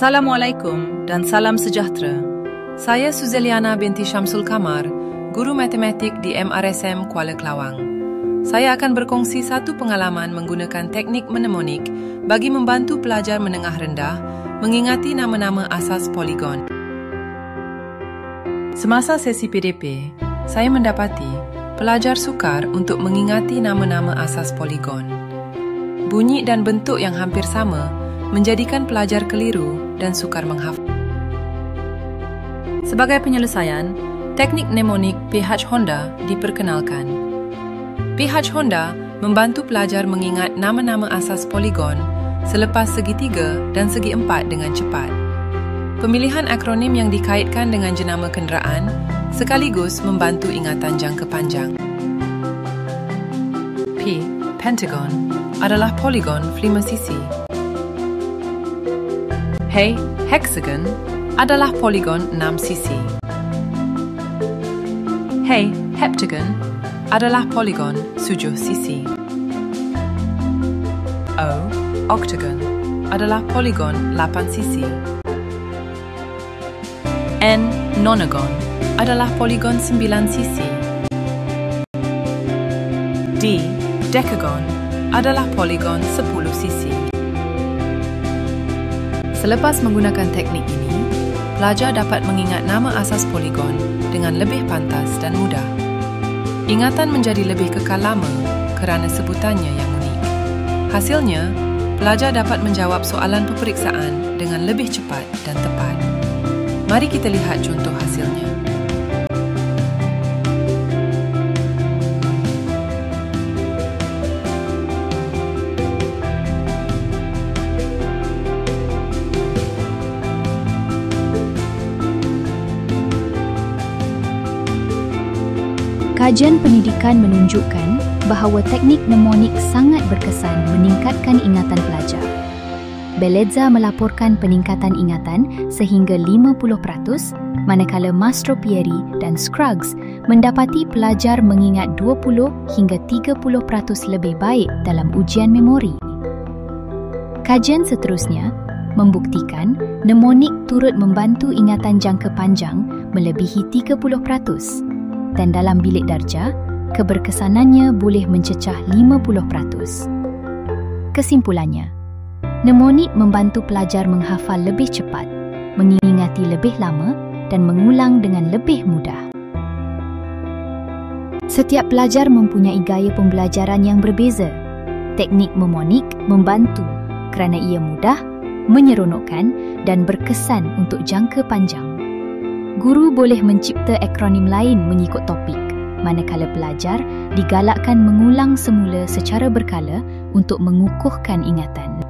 Assalamualaikum dan salam sejahtera. Saya Suzeliana binti Syamsul Kamar, guru matematik di MRSM Kuala Kelawang. Saya akan berkongsi satu pengalaman menggunakan teknik mnemonik bagi membantu pelajar menengah rendah mengingati nama-nama asas poligon. Semasa sesi PDP, saya mendapati pelajar sukar untuk mengingati nama-nama asas poligon. Bunyi dan bentuk yang hampir sama menjadikan pelajar keliru dan sukar menghafal. Sebagai penyelesaian, teknik mnemonik PH Honda diperkenalkan. PH Honda membantu pelajar mengingat nama-nama asas poligon selepas segitiga dan segi empat dengan cepat. Pemilihan akronim yang dikaitkan dengan jenama kenderaan sekaligus membantu ingatan jangka panjang. P. Pentagon adalah poligon 5 sisi. H. Hexagon adalah poligon 6 sisi. H. Heptagon adalah poligon 7 sisi. O. Octagon adalah poligon 8 sisi. N. Nonagon adalah poligon 9 sisi. D. Decagon adalah poligon 10 sisi. Selepas menggunakan teknik ini, pelajar dapat mengingat nama asas poligon dengan lebih pantas dan mudah. Ingatan menjadi lebih kekal lama kerana sebutannya yang unik. Hasilnya, pelajar dapat menjawab soalan peperiksaan dengan lebih cepat dan tepat. Mari kita lihat contoh hasilnya. Kajian pendidikan menunjukkan bahawa teknik mnemonik sangat berkesan meningkatkan ingatan pelajar. Beleza melaporkan peningkatan ingatan sehingga 50%, manakala Mastro Pieri dan Scruggs mendapati pelajar mengingat 20 hingga 30% lebih baik dalam ujian memori. Kajian seterusnya membuktikan mnemonik turut membantu ingatan jangka panjang melebihi 30%. Dan dalam bilik darjah, keberkesanannya boleh mencecah 50%. Kesimpulannya, mnemonik membantu pelajar menghafal lebih cepat, mengingati lebih lama dan mengulang dengan lebih mudah. Setiap pelajar mempunyai gaya pembelajaran yang berbeza. Teknik mnemonik membantu kerana ia mudah, menyeronokkan dan berkesan untuk jangka panjang. Guru boleh mencipta akronim lain mengikut topik, manakala pelajar digalakkan mengulang semula secara berkala untuk mengukuhkan ingatan.